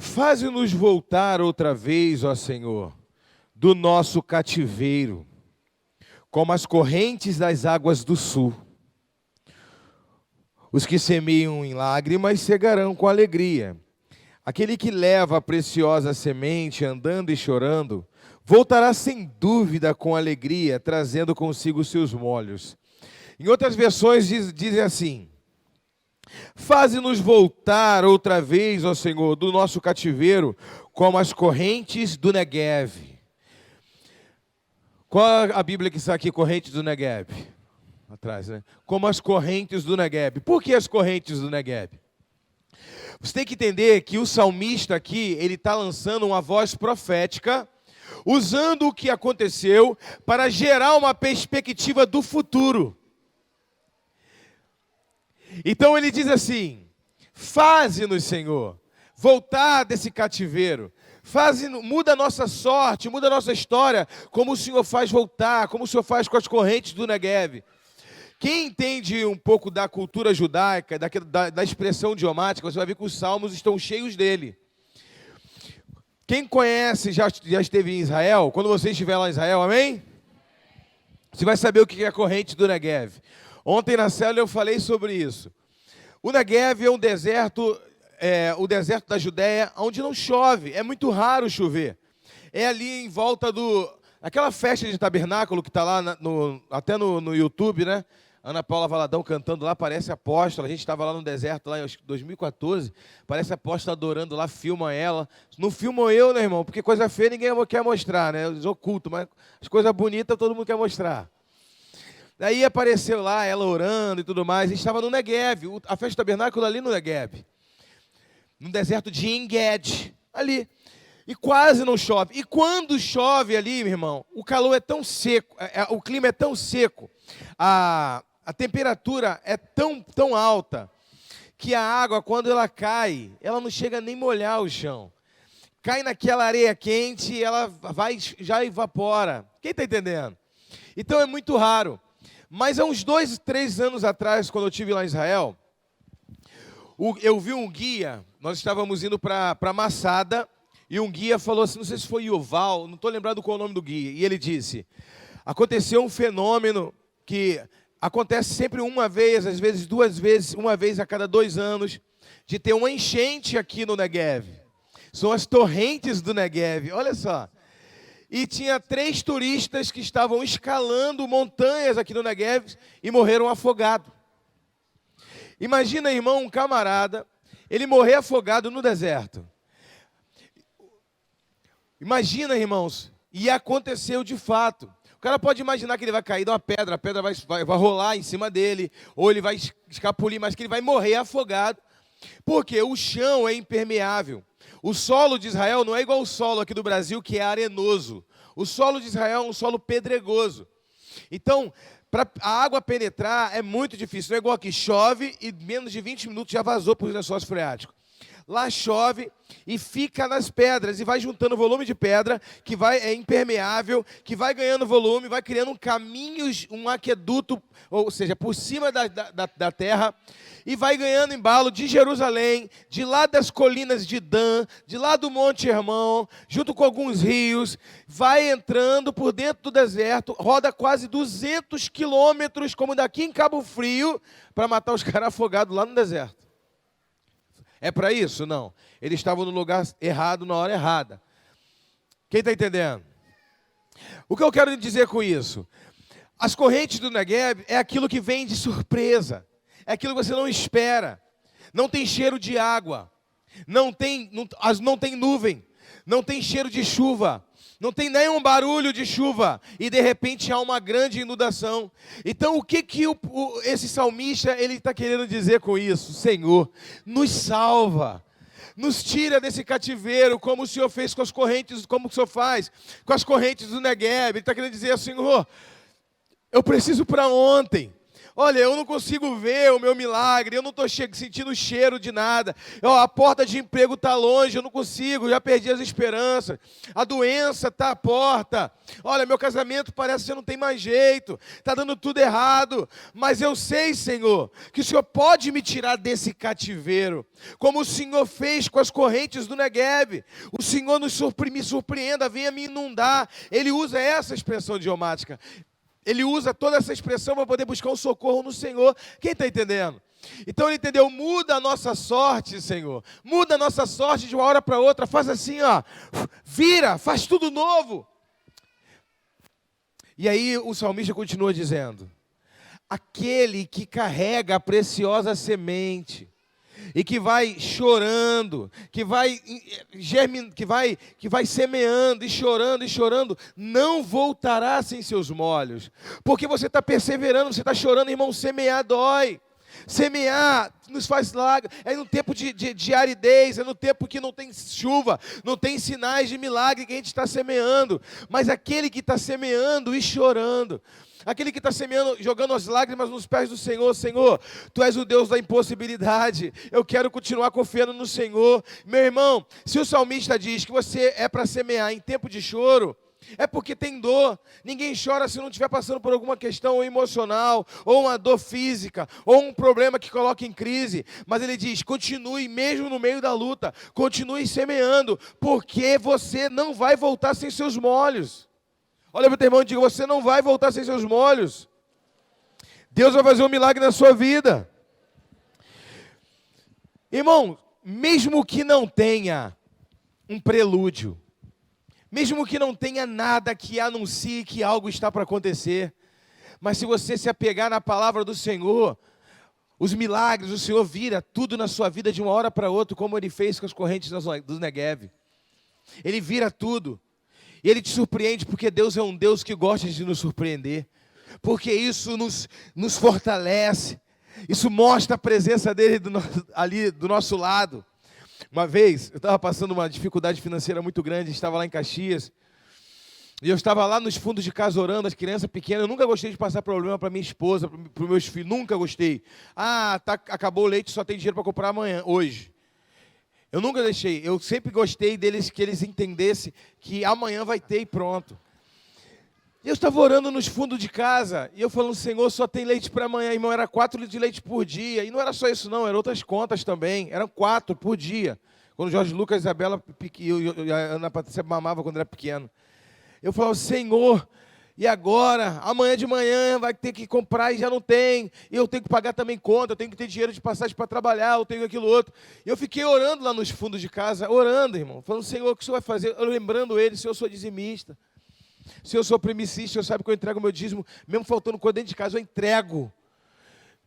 Faze-nos voltar outra vez, ó Senhor, do nosso cativeiro, como as correntes das águas do sul. Os que semeiam em lágrimas cegarão com alegria. Aquele que leva a preciosa semente, andando e chorando, voltará sem dúvida com alegria, trazendo consigo seus molhos. Em outras versões dizem assim: faze-nos voltar outra vez, ó Senhor, do nosso cativeiro, como as correntes do Neguev. Qual a Bíblia que está aqui, correntes do Neguev? Atrás, né? Como as correntes do Neguev. Por que as correntes do Neguev? Você tem que entender que o salmista aqui, ele está lançando uma voz profética, usando o que aconteceu para gerar uma perspectiva do futuro. Então ele diz assim: faze-nos, Senhor, voltar desse cativeiro. Muda a nossa sorte, muda a nossa história, como o Senhor faz voltar, como o Senhor faz com as correntes do Neguev. Quem entende um pouco da cultura judaica, da expressão idiomática, você vai ver que os salmos estão cheios dele. Quem conhece, já esteve em Israel, quando você estiver lá em Israel, amém? Você vai saber o que é a corrente do Neguev. Ontem na célula eu falei sobre isso. O Neguev é um deserto, o deserto da Judéia, onde não chove, é muito raro chover. É ali em volta aquela festa de tabernáculo que está lá até no YouTube, né? Ana Paula Valadão cantando lá, parece apóstola. A gente estava lá no deserto, lá em 2014, parece apóstola adorando lá, filma ela. Não filmam eu, né, irmão? Porque coisa feia ninguém quer mostrar, né? Os ocultos, mas as coisas bonitas todo mundo quer mostrar. Daí apareceu lá, ela orando e tudo mais. A gente estava no Neguev, a festa do tabernáculo ali no Neguev. No deserto de En-Gedi, ali. E quase não chove. E quando chove ali, meu irmão, o calor é tão seco, o clima é tão seco, a temperatura é tão alta, que a água, quando ela cai, ela não chega nem molhar o chão. Cai naquela areia quente e ela já evapora. Quem está entendendo? Então é muito raro. Mas há uns 2, 3 anos atrás, quando eu estive lá em Israel, eu vi um guia, nós estávamos indo para Masada, e um guia falou assim, não sei se foi Yuval, não estou lembrado qual é o nome do guia, e ele disse: aconteceu um fenômeno que acontece sempre uma vez, às vezes 2 vezes, uma vez a cada 2 anos, de ter uma enchente aqui no Neguev. São as torrentes do Neguev, olha só. E tinha 3 turistas que estavam escalando montanhas aqui no Neguev e morreram afogados. Imagina, irmão, um camarada, ele morrer afogado no deserto. Imagina, irmãos, e aconteceu de fato. O cara pode imaginar que ele vai cair de uma pedra, a pedra vai rolar em cima dele, ou ele vai escapulir, mas que ele vai morrer afogado, porque o chão é impermeável. O solo de Israel não é igual ao solo aqui do Brasil, que é arenoso. O solo de Israel é um solo pedregoso. Então, para a água penetrar é muito difícil. Não é igual aqui, chove e menos de 20 minutos já vazou para os lençóis freáticos. Lá chove e fica nas pedras e vai juntando volume de pedra que é impermeável, que vai ganhando volume, vai criando um caminho, um aqueduto, ou seja, por cima da terra, e vai ganhando embalo de Jerusalém, de lá das colinas de Dan, de lá do Monte Hermon, junto com alguns rios, vai entrando por dentro do deserto, roda quase 200 quilômetros, como daqui em Cabo Frio, para matar os caras afogados lá no deserto. É para isso? Não. Eles estavam no lugar errado, na hora errada. Quem está entendendo? O que eu quero dizer com isso? As correntes do Neguev é aquilo que vem de surpresa. É aquilo que você não espera. Não tem cheiro de água. Não tem nuvem. Não tem cheiro de chuva. Não tem nenhum barulho de chuva, e de repente há uma grande inundação. Então o que esse salmista ele está querendo dizer com isso? Senhor, nos salva, nos tira desse cativeiro, como o Senhor fez com as correntes, como o Senhor faz com as correntes do Neguev. Ele está querendo dizer, Senhor, eu preciso para ontem. Olha, eu não consigo ver o meu milagre, eu não estou sentindo o cheiro de nada. A porta de emprego está longe, eu não consigo, já perdi as esperanças. A doença está à porta. Olha, meu casamento parece que não tem mais jeito, está dando tudo errado. Mas eu sei, Senhor, que o Senhor pode me tirar desse cativeiro, como o Senhor fez com as correntes do Negueb. O Senhor me surpreenda, venha me inundar. Ele usa essa expressão idiomática. Ele usa toda essa expressão para poder buscar um socorro no Senhor. Quem está entendendo? Então ele entendeu, muda a nossa sorte, Senhor. Muda a nossa sorte de uma hora para outra. Faz assim, ó, vira, faz tudo novo. E aí o salmista continua dizendo, aquele que carrega a preciosa semente, e que vai chorando, que vai semeando e chorando, não voltará sem seus molhos, porque você está perseverando, você está chorando, irmão. Semear dói, semear nos faz lágrimas, é no tempo de aridez, é no tempo que não tem chuva, não tem sinais de milagre que a gente está semeando, mas aquele que está semeando e chorando, aquele que está semeando, jogando as lágrimas nos pés do Senhor. Senhor, Tu és o Deus da impossibilidade, eu quero continuar confiando no Senhor. Meu irmão, se o salmista diz que você é para semear em tempo de choro, é porque tem dor. Ninguém chora se não estiver passando por alguma questão emocional, ou uma dor física, ou um problema que coloca em crise. Mas ele diz, continue mesmo no meio da luta, continue semeando, porque você não vai voltar sem seus molhos. Olha para o teu irmão e diga, você não vai voltar sem seus molhos. Deus vai fazer um milagre na sua vida. Irmão, mesmo que não tenha um prelúdio, mesmo que não tenha nada que anuncie que algo está para acontecer, mas se você se apegar na palavra do Senhor, os milagres, o Senhor vira tudo na sua vida de uma hora para outra, como Ele fez com as correntes do Negueb. Ele vira tudo. E Ele te surpreende, porque Deus é um Deus que gosta de nos surpreender. Porque isso nos fortalece. Isso mostra a presença dEle ali do nosso lado. Uma vez, eu estava passando uma dificuldade financeira muito grande, estava lá em Caxias. E eu estava lá nos fundos de casa orando, as crianças pequenas. Eu nunca gostei de passar problema para minha esposa, para os meus filhos. Nunca gostei. Acabou o leite, só tem dinheiro para comprar amanhã, hoje. Eu nunca deixei, eu sempre gostei deles, que eles entendessem que amanhã vai ter e pronto. Eu estava orando nos fundos de casa, e eu falando, Senhor, só tem leite para amanhã, irmão, era 4 litros de leite por dia, e não era só isso não, eram outras contas também, eram 4 por dia, quando o Jorge Lucas, a Isabela e a Ana Patrícia mamavam quando era pequeno. Eu falava, Senhor, e agora? Amanhã de manhã vai ter que comprar e já não tem. E eu tenho que pagar também conta, eu tenho que ter dinheiro de passagem para trabalhar, eu tenho aquilo outro. E eu fiquei orando lá nos fundos de casa, orando, irmão. Falando, Senhor, o que o Senhor vai fazer? Eu lembrando Ele, se eu sou dizimista, se eu sou primicista, o Senhor sabe que eu entrego o meu dízimo, mesmo faltando coisa dentro de casa, eu entrego.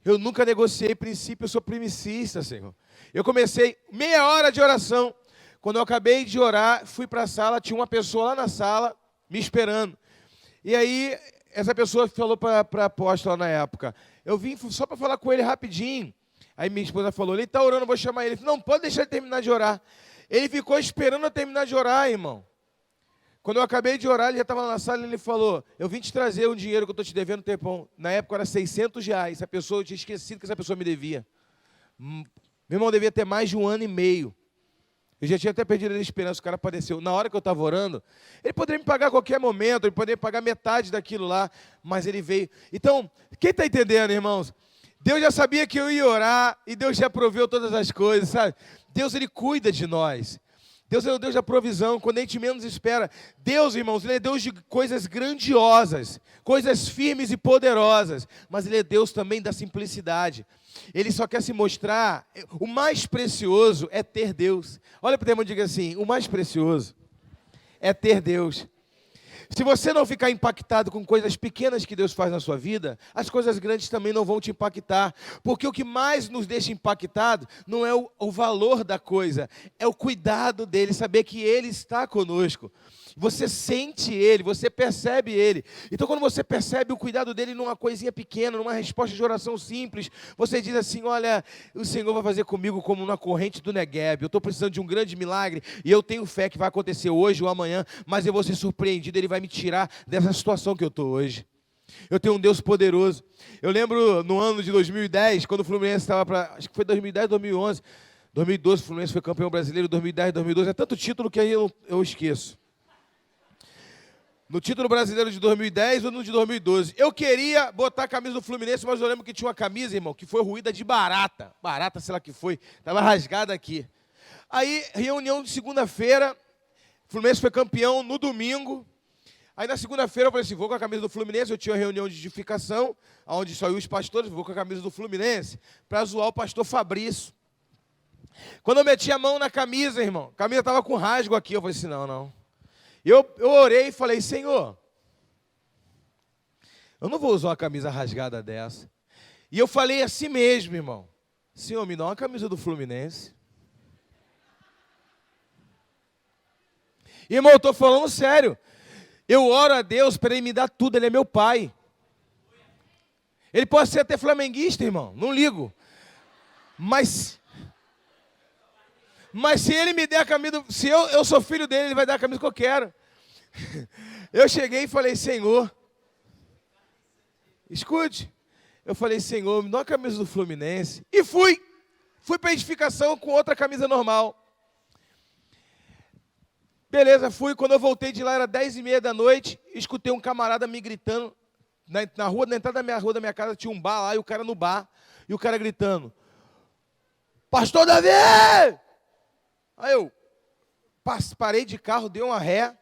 Eu nunca negociei princípio, eu sou primicista, Senhor. Eu comecei meia hora de oração. Quando eu acabei de orar, fui para a sala, tinha uma pessoa lá na sala, me esperando. E aí, essa pessoa falou para a apóstola na época, eu vim só para falar com ele rapidinho. Aí minha esposa falou, ele está orando, eu vou chamar ele. Eu falei, não, pode deixar ele terminar de orar. Ele ficou esperando eu terminar de orar, irmão. Quando eu acabei de orar, ele já estava lá na sala, e ele falou, eu vim te trazer um dinheiro que eu estou te devendo um tempão. Na época era R$600, a pessoa, eu tinha esquecido que essa pessoa me devia. Meu irmão, devia ter mais de 1 ano e meio. Eu já tinha até perdido a esperança, o cara apareceu. Na hora que eu estava orando, ele poderia me pagar a qualquer momento, ele poderia pagar metade daquilo lá, mas ele veio. Então, quem está entendendo, irmãos? Deus já sabia que eu ia orar, e Deus já proveu todas as coisas, sabe? Deus, Ele cuida de nós. Deus é o Deus da provisão, quando a gente menos espera. Deus, irmãos, Ele é Deus de coisas grandiosas, coisas firmes e poderosas, mas Ele é Deus também da simplicidade. Ele só quer se mostrar, o mais precioso é ter Deus. Olha para o teu irmão e diga assim, o mais precioso é ter Deus. Se você não ficar impactado com coisas pequenas que Deus faz na sua vida, as coisas grandes também não vão te impactar. Porque o que mais nos deixa impactado não é o valor da coisa, é o cuidado dele, saber que Ele está conosco. Você sente Ele, você percebe Ele. Então, quando você percebe o cuidado dEle numa coisinha pequena, numa resposta de oração simples, você diz assim, olha, o Senhor vai fazer comigo como na corrente do Negueb. Eu estou precisando de um grande milagre, e eu tenho fé que vai acontecer hoje ou amanhã, mas eu vou ser surpreendido, Ele vai me tirar dessa situação que eu estou hoje. Eu tenho um Deus poderoso. Eu lembro no ano de 2010, quando o Fluminense estava para... Acho que foi 2010, 2011. 2012 o Fluminense foi campeão brasileiro, 2010, 2012. É tanto título que aí eu esqueço. No título brasileiro de 2010 ou no de 2012. Eu queria botar a camisa do Fluminense, mas eu lembro que tinha uma camisa, irmão, que foi ruída de barata. Barata, sei lá que foi. Estava rasgada aqui. Aí, reunião de segunda-feira. O Fluminense foi campeão no domingo. Aí, na segunda-feira, eu falei assim, vou com a camisa do Fluminense. Eu tinha uma reunião de edificação, onde só iam os pastores. Vou com a camisa do Fluminense para zoar o pastor Fabrício. Quando eu meti a mão na camisa, irmão, a camisa estava com rasgo aqui. Eu falei assim, não. Eu orei e falei, Senhor, eu não vou usar uma camisa rasgada dessa. E eu falei assim mesmo, irmão. Senhor, me dá uma camisa do Fluminense. Irmão, eu estou falando sério. Eu oro a Deus para Ele me dar tudo, Ele é meu pai. Ele pode ser até flamenguista, irmão, não ligo. Mas se Ele me der a camisa, se eu sou filho dele, Ele vai dar a camisa que eu quero. Eu cheguei e falei, Senhor, escute. Eu falei, Senhor, me dá uma camisa do Fluminense. E fui para a edificação com outra camisa normal. Beleza, fui. Quando eu voltei de lá, era 10h30 da noite. Escutei um camarada me gritando. Na entrada da minha casa, tinha um bar lá, e o cara no bar. E o cara gritando, Pastor Davi! Aí eu parei de carro, dei uma ré.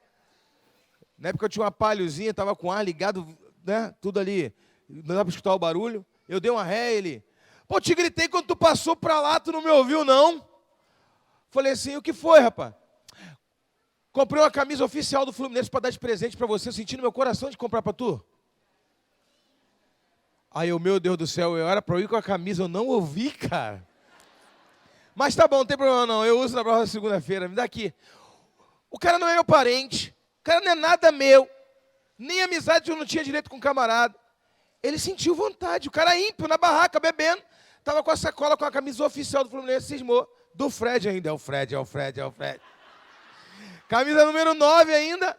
Na época eu tinha uma palhozinha, estava com o ar ligado, né? Tudo ali, não dá para escutar o barulho. Eu dei uma ré, ele, pô, te gritei quando tu passou para lá, tu não me ouviu, não? Falei assim, o que foi, rapaz? Comprei uma camisa oficial do Fluminense para dar de presente para você, sentindo meu coração de comprar para tu. Aí eu, meu Deus do céu, eu era para eu ir com a camisa, eu não ouvi, cara. Mas tá bom, não tem problema não, eu uso na próxima segunda-feira, me dá aqui. O cara não é meu parente, o cara não é nada meu, nem amizade eu não tinha direito com o camarada. Ele sentiu vontade, o cara ímpio na barraca, bebendo, estava com a sacola com a camisa oficial do Fluminense, cismou. Do Fred ainda, é o Fred. Camisa número 9 ainda.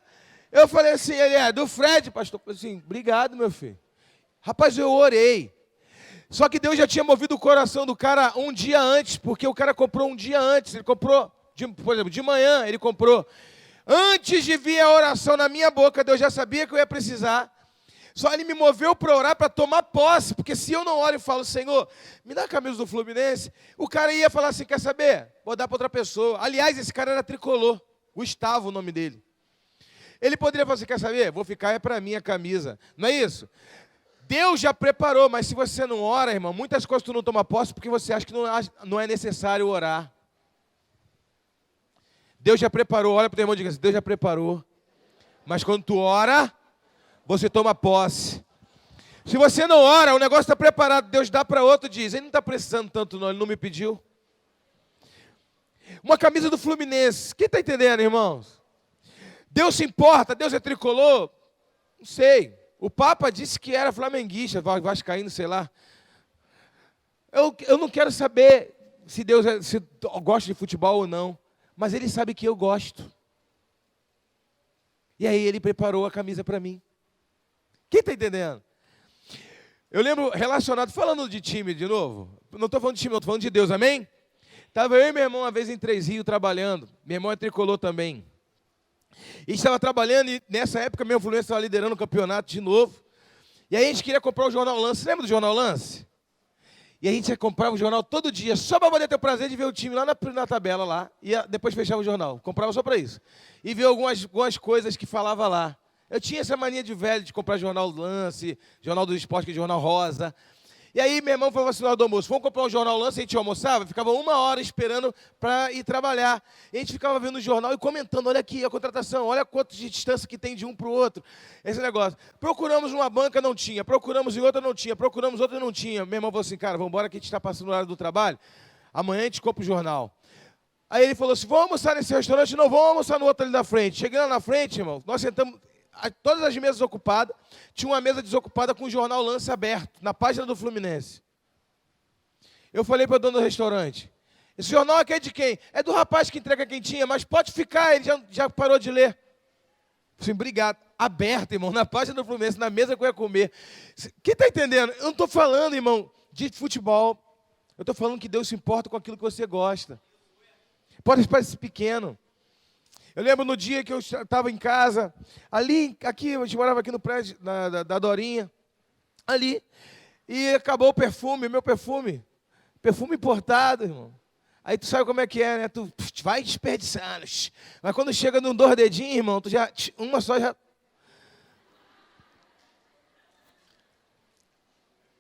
Eu falei assim, ele é do Fred, pastor. Eu falei assim, obrigado, meu filho. Rapaz, eu orei. Só que Deus já tinha movido o coração do cara um dia antes, porque o cara comprou um dia antes. Ele comprou, por exemplo, de manhã ele comprou. Antes de vir a oração na minha boca, Deus já sabia que eu ia precisar. Só Ele me moveu para orar, para tomar posse. Porque se eu não oro e falo, Senhor, me dá a camisa do Fluminense, o cara ia falar assim, quer saber? Vou dar para outra pessoa. Aliás, esse cara era tricolor. Gustavo, o nome dele. Ele poderia falar assim, quer saber? Vou ficar, é para mim a camisa. Não é isso? Deus já preparou, mas se você não ora, irmão, muitas coisas tu não toma posse porque você acha que não é necessário orar. Deus já preparou, olha para o teu irmão e diga assim, Deus já preparou. Mas quando tu ora, você toma posse. Se você não ora, o negócio está preparado, Deus dá para outro, diz, ele não está precisando tanto não, ele não me pediu. Uma camisa do Fluminense, quem está entendendo, irmãos? Deus se importa, Deus é tricolor? Não sei. O Papa disse que era flamenguista, vascaíno, sei lá. Eu não quero saber se Deus se gosta de futebol ou não, mas Ele sabe que eu gosto. E aí Ele preparou a camisa para mim. Quem está entendendo? Eu lembro, relacionado, falando de time de novo, não estou falando de time, não, estou falando de Deus, amém? Estava eu e meu irmão uma vez em Três Rios trabalhando, meu irmão é tricolor também. E estava trabalhando e nessa época meu Fluminense estava liderando o campeonato de novo. E aí a gente queria comprar o Jornal Lance, lembra do Jornal Lance? E a gente ia comprar o jornal todo dia, só para poder ter o prazer de ver o time lá na tabela lá. E depois fechava o jornal, comprava só para isso. E ver algumas coisas que falava lá. Eu tinha essa mania de velho de comprar Jornal Lance, Jornal do Esporte, que é Jornal Rosa. E aí meu irmão falou assim na hora do almoço, vamos comprar um Jornal Lance, a gente almoçava, ficava 1 hora esperando para ir trabalhar. E a gente ficava vendo o jornal e comentando, olha aqui a contratação, olha quanto de distância que tem de um para o outro. Esse negócio. Procuramos uma banca, não tinha. Procuramos em outra, não tinha. Procuramos outra, não tinha. Meu irmão falou assim, cara, vamos embora que a gente está passando o horário do trabalho. Amanhã a gente compra o jornal. Aí ele falou assim, vamos almoçar nesse restaurante? Não, vamos almoçar no outro ali da frente. Cheguei lá na frente, irmão, nós sentamos... Todas as mesas ocupadas, tinha uma mesa desocupada com o Jornal Lance aberto, na página do Fluminense. Eu falei para o dono do restaurante, esse jornal aqui é de quem? É do rapaz que entrega quentinha, mas pode ficar, ele já parou de ler. Assim, obrigado. Aberta, irmão, na página do Fluminense, na mesa que eu ia comer. Quem está entendendo? Eu não estou falando, irmão, de futebol. Eu estou falando que Deus se importa com aquilo que você gosta. Pode parecer pequeno. Eu lembro no dia que eu estava em casa, aqui, a gente morava aqui no prédio da Dorinha, ali, e acabou o perfume, meu perfume importado, irmão. Aí tu sabe como é que é, né? Tu vai desperdiçando. Mas quando chega num 2 dedinhos, irmão, tu já, uma só já...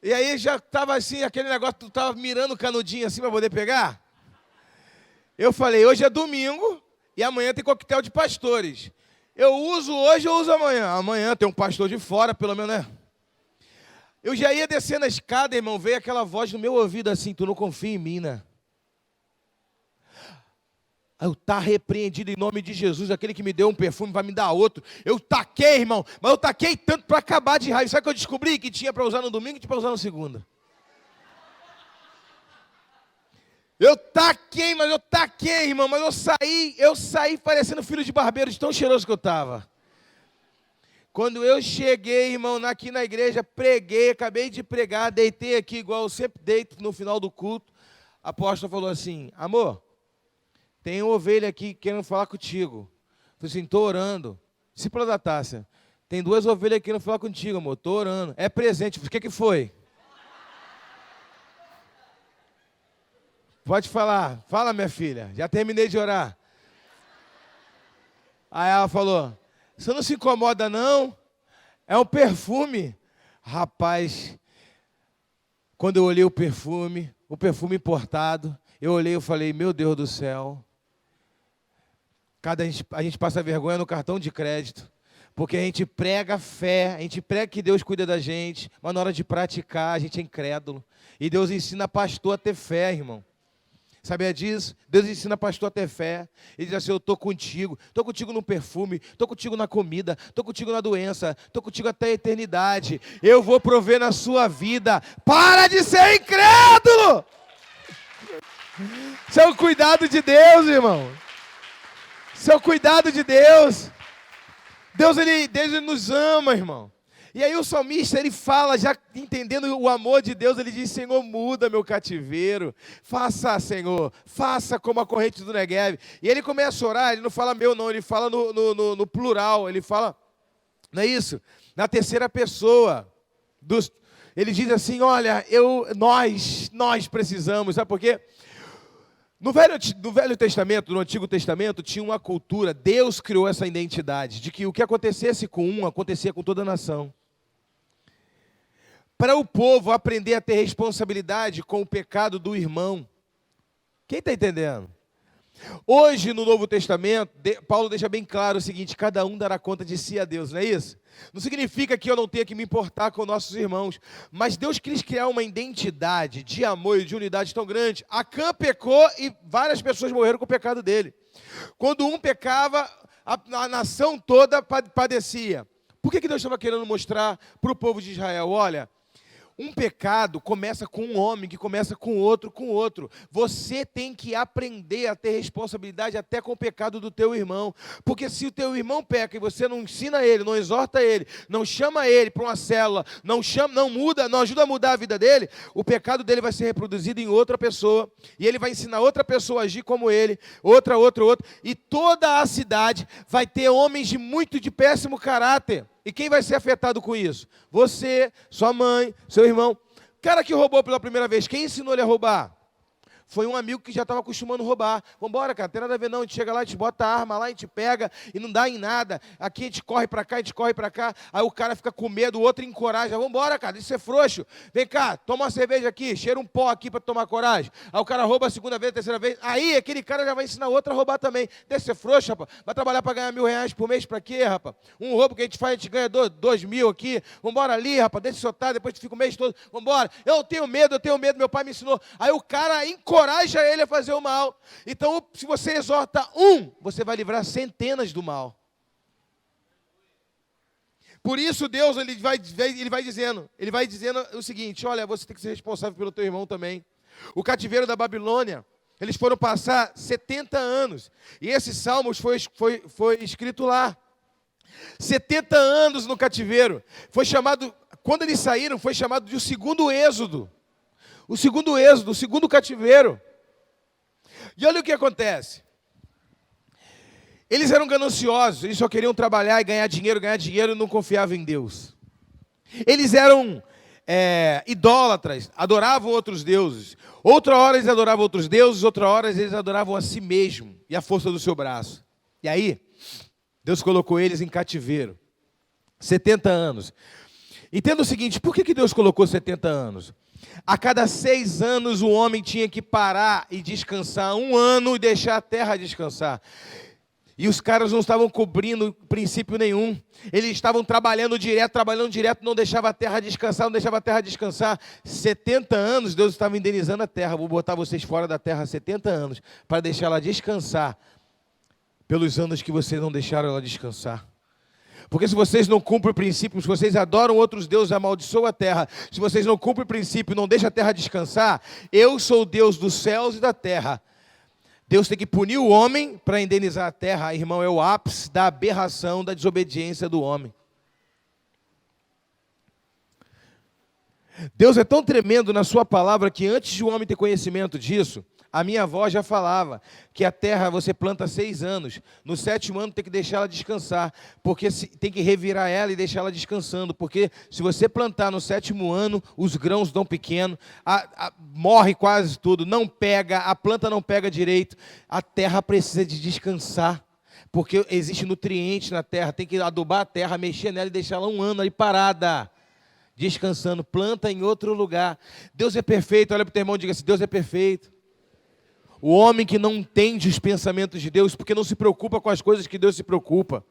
E aí já estava assim, aquele negócio, tu estava mirando o canudinho assim para poder pegar. Eu falei, hoje é domingo e amanhã tem coquetel de pastores. Eu uso hoje, eu uso amanhã. Amanhã tem um pastor de fora, pelo menos, né? Eu já ia descendo a escada, irmão, veio aquela voz no meu ouvido assim, tu não confia em mim, né? Eu tá repreendido em nome de Jesus, aquele que me deu um perfume vai me dar outro. Eu taquei, irmão, mas eu taquei tanto para acabar de raiva. Sabe o que eu descobri? Que tinha para usar no domingo e tinha para usar na segunda. Eu taquei, irmão, mas eu saí parecendo filho de barbeiro, de tão cheiroso que eu estava. Quando eu cheguei, irmão, aqui na igreja, preguei, acabei de pregar, deitei aqui igual eu sempre deito no final do culto. A apóstola falou assim, amor, tem uma ovelha aqui querendo falar contigo. Eu falei assim, estou orando. Discípula da Tássia, tem 2 ovelhas querendo falar contigo, amor, estou orando. É presente. O que foi? Pode falar. Fala, minha filha. Já terminei de orar. Aí ela falou, você não se incomoda, não? É um perfume. Rapaz, quando eu olhei o perfume importado, eu olhei e falei, meu Deus do céu. A gente passa vergonha no cartão de crédito, porque a gente prega fé, a gente prega que Deus cuida da gente, mas na hora de praticar a gente é incrédulo. E Deus ensina pastor a ter fé, irmão. Sabia disso? Deus ensina pastor a ter fé. Ele diz assim, eu estou contigo no perfume, estou contigo na comida, estou contigo na doença, estou contigo até a eternidade. Eu vou prover na sua vida. Para de ser incrédulo! Isso é o cuidado de Deus, irmão. Isso é o cuidado de Deus. Deus ele nos ama, irmão. E aí o salmista, ele fala, já entendendo o amor de Deus, ele diz, Senhor, muda meu cativeiro. Faça, Senhor, faça como a corrente do Negueb. E ele começa a orar, ele não fala meu não, ele fala no plural, ele fala, não é isso? Na terceira pessoa. Ele diz assim, olha, nós precisamos, sabe por quê? No Velho Testamento, no Antigo Testamento, tinha uma cultura, Deus criou essa identidade, de que o que acontecesse com um, acontecia com toda a nação. Para o povo aprender a ter responsabilidade com o pecado do irmão. Quem está entendendo? Hoje, no Novo Testamento, Paulo deixa bem claro o seguinte, cada um dará conta de si a Deus, não é isso? Não significa que eu não tenha que me importar com nossos irmãos, mas Deus quis criar uma identidade de amor e de unidade tão grande. Acã pecou e várias pessoas morreram com o pecado dele. Quando um pecava, a nação toda padecia. Por que Deus estava querendo mostrar para o povo de Israel? Olha, um pecado começa com um homem, que começa com outro. Você tem que aprender a ter responsabilidade até com o pecado do teu irmão. Porque se o teu irmão peca e você não ensina ele, não exorta ele, não chama ele para uma célula, não ajuda a mudar a vida dele, o pecado dele vai ser reproduzido em outra pessoa. E ele vai ensinar outra pessoa a agir como ele, outra. E toda a cidade vai ter homens de péssimo caráter. E quem vai ser afetado com isso? Você, sua mãe, seu irmão. Cara que roubou pela primeira vez, quem ensinou ele a roubar? Foi um amigo que já estava acostumando a roubar. Vambora, cara, não tem nada a ver não. A gente chega lá, a gente bota a arma lá, a gente pega e não dá em nada. Aqui a gente corre para cá, Aí o cara fica com medo, o outro encoraja. Vambora, cara, deixa de ser frouxo. Vem cá, toma uma cerveja aqui, cheira um pó aqui para tomar coragem. Aí o cara rouba a segunda vez, a terceira vez. Aí aquele cara já vai ensinar outro a roubar também. Deixa de ser frouxo, rapaz. Vai trabalhar para ganhar R$1.000 por mês para quê, rapaz? Um roubo que a gente faz, a gente ganha 2.000 aqui. Vambora ali, rapaz, deixa de soltar, depois tu fica o mês todo. Vambora. Eu tenho medo, meu pai me ensinou. Aí o cara encoraja ele a fazer o mal. Então, se você exorta você vai livrar centenas do mal. Por isso Deus ele vai dizendo o seguinte, olha, você tem que ser responsável pelo teu irmão também. O cativeiro da Babilônia, eles foram passar 70 anos. E esse Salmos foi escrito lá. 70 anos no cativeiro. Foi chamado, quando eles saíram, foi chamado de o segundo êxodo. O segundo êxodo, o segundo cativeiro. E olha o que acontece. Eles eram gananciosos, eles só queriam trabalhar e ganhar dinheiro e não confiavam em Deus. Eles eram idólatras, adoravam outros deuses. Outra hora eles adoravam outros deuses, outra hora eles adoravam a si mesmo e a força do seu braço. E aí, Deus colocou eles em cativeiro. 70 anos. Entenda o seguinte, por que Deus colocou 70 anos? A cada 6 anos o homem tinha que parar e descansar 1 ano e deixar a terra descansar. E os caras não estavam cobrindo princípio nenhum. Eles estavam trabalhando direto, não deixava a terra descansar, 70 anos Deus estava indenizando a terra. Vou botar vocês fora da terra 70 anos, para deixar ela descansar, pelos anos que vocês não deixaram ela descansar. Porque se vocês não cumprem o princípio, se vocês adoram outros deuses, amaldiçoam a terra, se vocês não cumprem o princípio, não deixam a terra descansar, eu sou o Deus dos céus e da terra. Deus tem que punir o homem para indenizar a terra, irmão, é o ápice da aberração, da desobediência do homem. Deus é tão tremendo na sua palavra que antes de o homem ter conhecimento disso, a minha avó já falava que a terra você planta 6 anos, no 7º ano tem que deixar ela descansar, porque tem que revirar ela e deixar ela descansando, porque se você plantar no 7º ano, os grãos dão pequeno, morre quase tudo, não pega, a planta não pega direito, a terra precisa de descansar, porque existe nutriente na terra, tem que adubar a terra, mexer nela e deixar ela 1 ano aí parada, descansando, planta em outro lugar. Deus é perfeito, olha para o teu irmão e diga assim, Deus é perfeito. O homem que não entende os pensamentos de Deus, porque não se preocupa com as coisas que Deus se preocupa,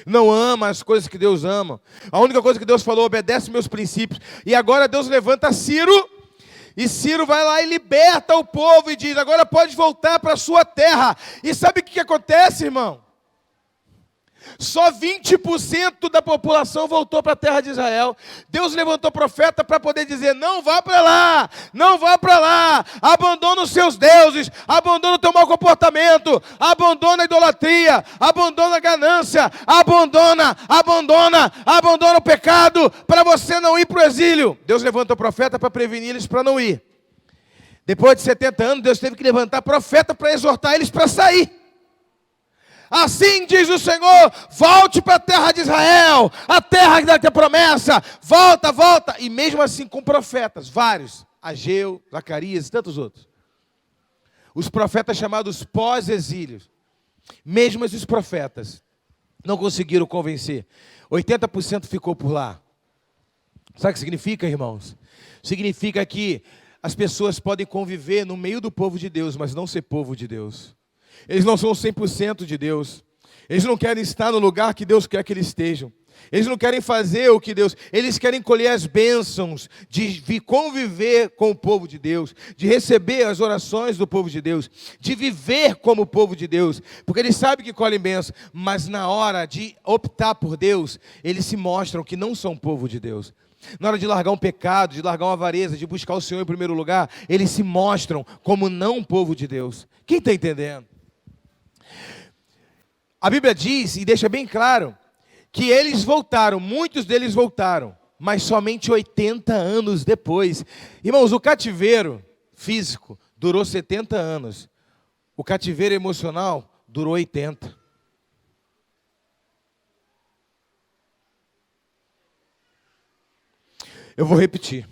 não ama as coisas que Deus ama. A única coisa que Deus falou, obedece meus princípios. E agora Deus levanta Ciro, e Ciro vai lá e liberta o povo e diz, agora pode voltar para a sua terra. E sabe o que acontece, irmão? Só 20% da população voltou para a terra de Israel. Deus levantou profeta para poder dizer, não vá para lá, não vá para lá, abandona os seus deuses, abandona o teu mau comportamento, abandona a idolatria, abandona a ganância, abandona o pecado, para você não ir para o exílio. Deus levantou profeta para prevenir eles para não ir. Depois de 70 anos, Deus teve que levantar profeta para exortar eles para sair. Assim diz o Senhor, volte para a terra de Israel, a terra da tua promessa, volta. E mesmo assim com profetas, vários, Ageu, Zacarias e tantos outros. Os profetas chamados pós-exílios, mesmo esses profetas, não conseguiram convencer. 80% ficou por lá. Sabe o que significa, irmãos? Significa que as pessoas podem conviver no meio do povo de Deus, mas não ser povo de Deus. Eles não são 100% de Deus. Eles não querem estar no lugar que Deus quer que eles estejam. Eles não querem fazer o que Deus... Eles querem colher as bênçãos de conviver com o povo de Deus, de receber as orações do povo de Deus, de viver como o povo de Deus, porque eles sabem que colhem bênção, mas na hora de optar por Deus, eles se mostram que não são povo de Deus. Na hora de largar um pecado, de largar uma avareza, de buscar o Senhor em primeiro lugar, eles se mostram como não povo de Deus. Quem está entendendo? A Bíblia diz, e deixa bem claro, que eles voltaram, muitos deles voltaram, mas somente 80 anos depois. Irmãos, o cativeiro físico durou 70 anos, o cativeiro emocional durou 80. Eu vou repetir.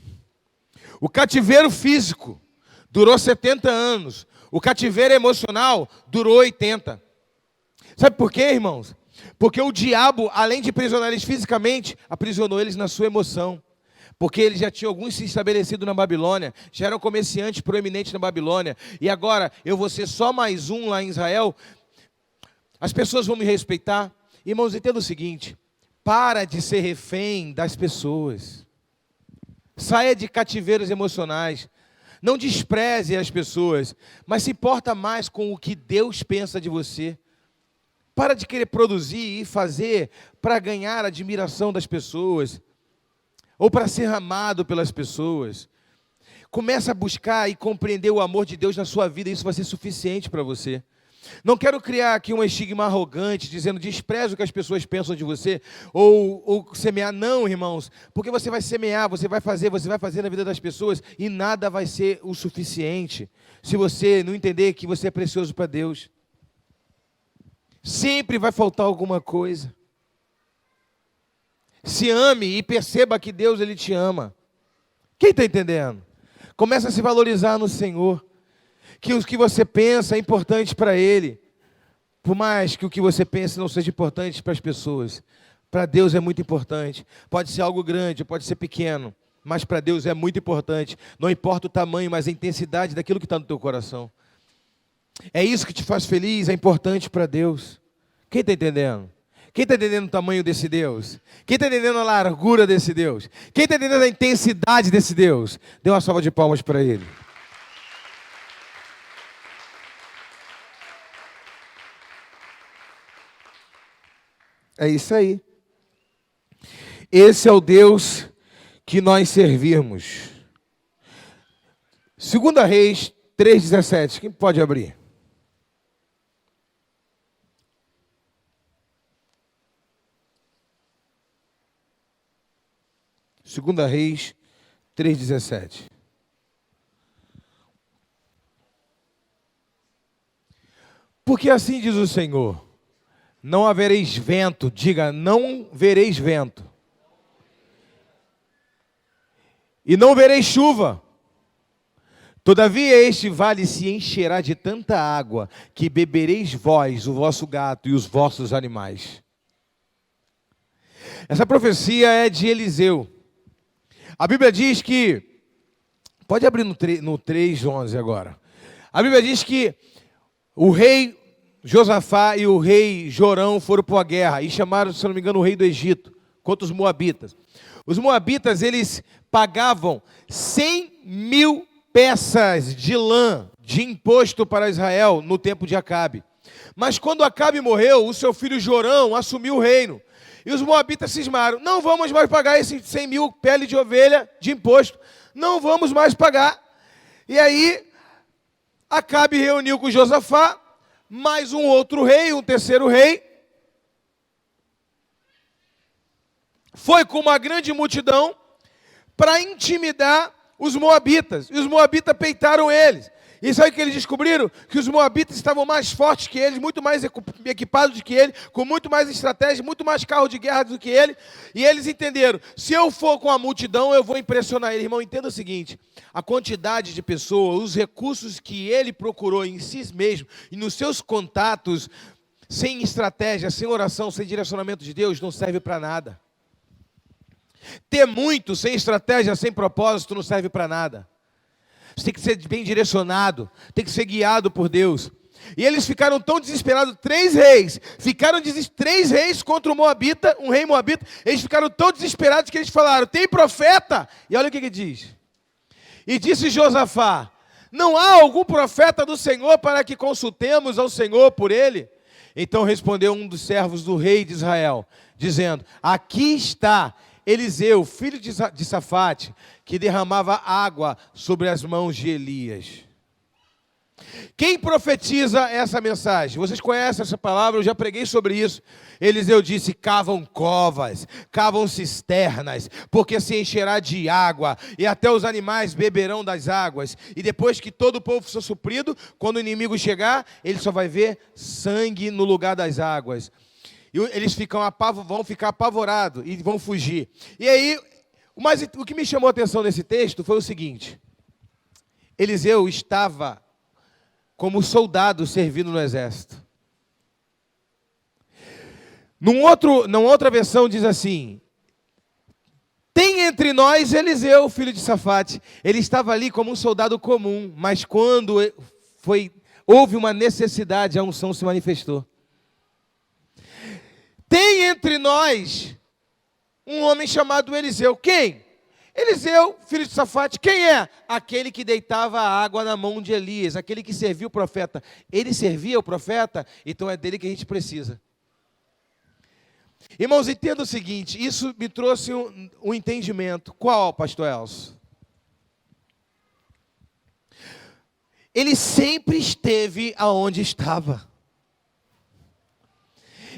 O cativeiro físico durou 70 anos, o cativeiro emocional durou 80. Sabe por quê, irmãos? Porque o diabo, além de aprisionar eles fisicamente, aprisionou eles na sua emoção. Porque eles já tinham alguns se estabelecido na Babilônia, já eram comerciantes proeminentes na Babilônia. E agora, eu vou ser só mais um lá em Israel. As pessoas vão me respeitar. Irmãos, entenda o seguinte, para de ser refém das pessoas. Saia de cativeiros emocionais. Não despreze as pessoas, mas se importa mais com o que Deus pensa de você. Para de querer produzir e fazer para ganhar a admiração das pessoas, ou para ser amado pelas pessoas. Começa a buscar e compreender o amor de Deus na sua vida, isso vai ser suficiente para você. Não quero criar aqui um estigma arrogante, dizendo despreze o que as pessoas pensam de você, ou semear. Não, irmãos, porque você vai semear, você vai fazer na vida das pessoas, e nada vai ser o suficiente, se você não entender que você é precioso para Deus. Sempre vai faltar alguma coisa. Se ame e perceba que Deus, Ele te ama. Quem está entendendo? Começa a se valorizar no Senhor. Que o que você pensa é importante para Ele. Por mais que o que você pense não seja importante para as pessoas. Para Deus é muito importante. Pode ser algo grande, pode ser pequeno. Mas para Deus é muito importante. Não importa o tamanho, mas a intensidade daquilo que está no teu coração. É isso que te faz feliz, é importante para Deus. Quem está entendendo? Quem está entendendo o tamanho desse Deus? Quem está entendendo a largura desse Deus? Quem está entendendo a intensidade desse Deus? Dê uma salva de palmas para Ele. É isso aí. Esse é o Deus que nós servimos. 2 Reis 3,17. Quem pode abrir? Segunda Reis 3,17. Porque assim diz o Senhor: não havereis vento, diga, não vereis vento. E não vereis chuva. Todavia este vale se encherá de tanta água, que bebereis vós, o vosso gato e os vossos animais. Essa profecia é de Eliseu. A Bíblia diz que, pode abrir no 3:11 agora. A Bíblia diz que o rei Josafá e o rei Jorão foram para a guerra e chamaram, se não me engano, o rei do Egito contra os moabitas. Os moabitas, eles pagavam 100.000 peças de lã de imposto para Israel no tempo de Acabe. Mas quando Acabe morreu, o seu filho Jorão assumiu o reino. E os moabitas cismaram: não vamos mais pagar esses 100.000 pele de ovelha de imposto. Não vamos mais pagar. E aí, Acabe reuniu com Josafá, mais um outro rei, um terceiro rei. Foi com uma grande multidão para intimidar os moabitas. E os moabitas peitaram eles. E sabe o que eles descobriram? Que os moabitas estavam mais fortes que eles, muito mais equipados do que ele, com muito mais estratégia, muito mais carro de guerra do que ele. E eles entenderam: se eu for com a multidão, eu vou impressionar ele. Irmão, entenda o seguinte: a quantidade de pessoas, os recursos que ele procurou em si mesmo e nos seus contatos, sem estratégia, sem oração, sem direcionamento de Deus, não serve para nada. Ter muito, sem estratégia, sem propósito, não serve para nada. Você tem que ser bem direcionado, tem que ser guiado por Deus. E eles ficaram tão desesperados, 3 reis, ficaram 3 reis contra o moabita, um rei moabita. Eles ficaram tão desesperados que eles falaram: tem profeta? E olha o que ele diz. E disse Josafá: não há algum profeta do Senhor para que consultemos ao Senhor por ele? Então respondeu um dos servos do rei de Israel, dizendo: aqui está Eliseu, filho de Safate, que derramava água sobre as mãos de Elias. Quem profetiza essa mensagem? Vocês conhecem essa palavra, eu já preguei sobre isso. Eliseu disse: cavam covas, cavam cisternas, porque se encherá de água, e até os animais beberão das águas. E depois que todo o povo for suprido, quando o inimigo chegar, ele só vai ver sangue no lugar das águas. E eles vão ficar apavorados e vão fugir. E aí, o que me chamou a atenção nesse texto foi o seguinte: Eliseu estava como soldado servindo no exército. Numa outra versão diz assim: tem entre nós Eliseu, filho de Safate. Ele estava ali como um soldado comum, mas quando houve uma necessidade, a unção se manifestou. Tem entre nós um homem chamado Eliseu. Quem? Eliseu, filho de Safate. Quem é? Aquele que deitava a água na mão de Elias, aquele que servia o profeta. Ele servia o profeta, então é dele que a gente precisa. Irmãos, entenda o seguinte: isso me trouxe um entendimento. Qual, pastor Elcio? Ele sempre esteve aonde estava.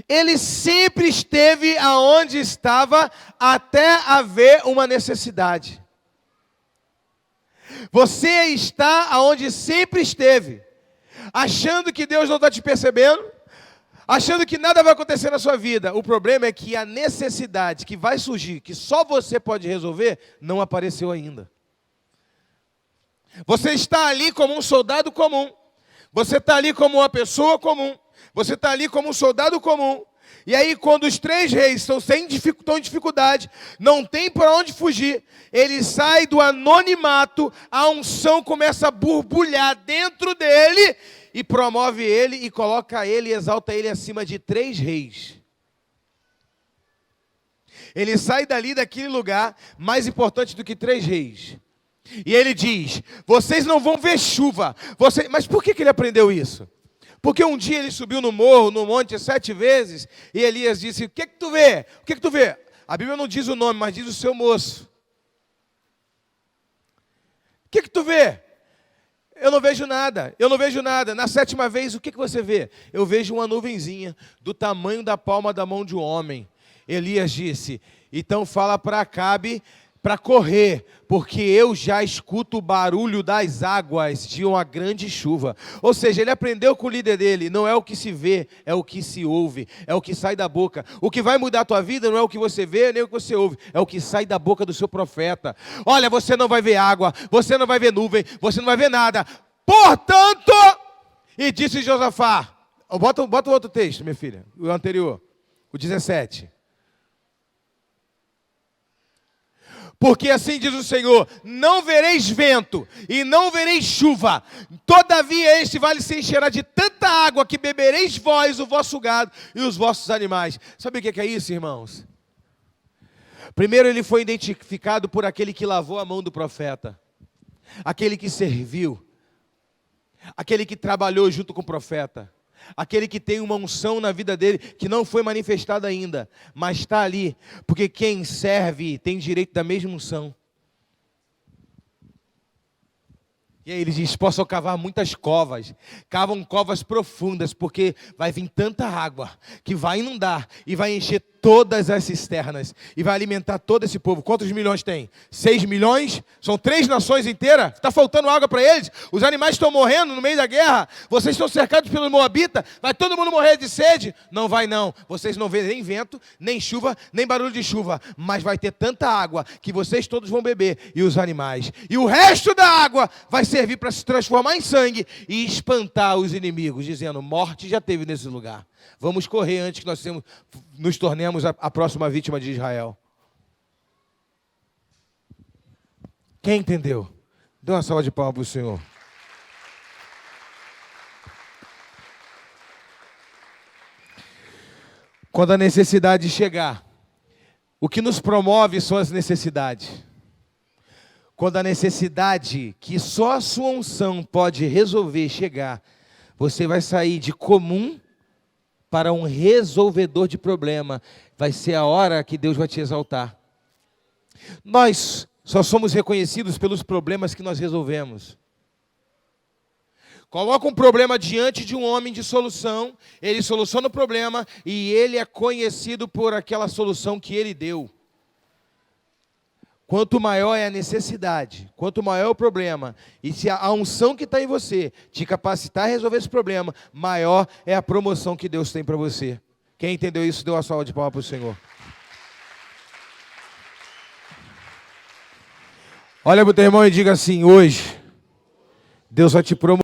Ele sempre esteve aonde estava até haver uma necessidade. Você está aonde sempre esteve, achando que Deus não está te percebendo, achando que nada vai acontecer na sua vida. O problema é que a necessidade que vai surgir, que só você pode resolver, não apareceu ainda. Você está ali como um soldado comum, você está ali como uma pessoa comum, você está ali como um soldado comum. E aí, quando os 3 reis estão em dificuldade, não tem para onde fugir, ele sai do anonimato, a unção começa a borbulhar dentro dele, e promove ele, e coloca ele, exalta ele acima de 3 reis. Ele sai dali, daquele lugar, mais importante do que 3 reis. E ele diz, vocês não vão ver chuva. Mas por que ele aprendeu isso? Porque um dia ele subiu no morro, no monte, 7 vezes, e Elias disse, o que tu vê? O que tu vê? A Bíblia não diz o nome, mas diz o seu moço. O que tu vê? Eu não vejo nada, eu não vejo nada. Na 7ª vez, o que você vê? Eu vejo uma nuvenzinha do tamanho da palma da mão de um homem. Elias disse, então fala para Acabe para correr, porque eu já escuto o barulho das águas de uma grande chuva. Ou seja, ele aprendeu com o líder dele, não é o que se vê, é o que se ouve, é o que sai da boca. O que vai mudar a tua vida não é o que você vê, nem o que você ouve, é o que sai da boca do seu profeta. Olha, você não vai ver água, você não vai ver nuvem, você não vai ver nada. Portanto, e disse Josafá, bota o outro texto, minha filha, o anterior, o 17. Porque assim diz o Senhor, não vereis vento e não vereis chuva, todavia este vale se encherá de tanta água que bebereis vós, o vosso gado e os vossos animais. Sabe o que é isso, irmãos? Primeiro ele foi identificado por aquele que lavou a mão do profeta, aquele que serviu, aquele que trabalhou junto com o profeta, aquele que tem uma unção na vida dele que não foi manifestada ainda, mas está ali, porque quem serve tem direito da mesma unção. E aí ele diz, posso cavar muitas covas, cavam covas profundas, porque vai vir tanta água, que vai inundar, e vai encher todas as cisternas, e vai alimentar todo esse povo. Quantos milhões tem? 6 milhões? São 3 nações inteiras? Está faltando água para eles? Os animais estão morrendo no meio da guerra? Vocês estão cercados pelos moabitas? Vai todo mundo morrer de sede? Não vai não, vocês não vêem nem vento, nem chuva, nem barulho de chuva, mas vai ter tanta água, que vocês todos vão beber, e os animais. E o resto da água vai servir para se transformar em sangue, e espantar os inimigos, dizendo, morte já teve nesse lugar. Vamos correr antes que nós nos tornemos a próxima vítima de Israel. Quem entendeu? Dê uma salva de palmas para o Senhor. Quando a necessidade chegar, o que nos promove são as necessidades. Quando a necessidade que só a sua unção pode resolver chegar, você vai sair de comum para um resolvedor de problema. Vai ser a hora que Deus vai te exaltar. Nós só somos reconhecidos pelos problemas que nós resolvemos. Coloca um problema diante de um homem de solução, ele soluciona o problema e ele é conhecido por aquela solução que ele deu. Quanto maior é a necessidade, quanto maior é o problema, e se a unção que está em você te capacitar a resolver esse problema, maior é a promoção que Deus tem para você. Quem entendeu isso, deu uma salva de palmas para o Senhor. Olha para o teu irmão e diga assim, hoje, Deus vai te promover.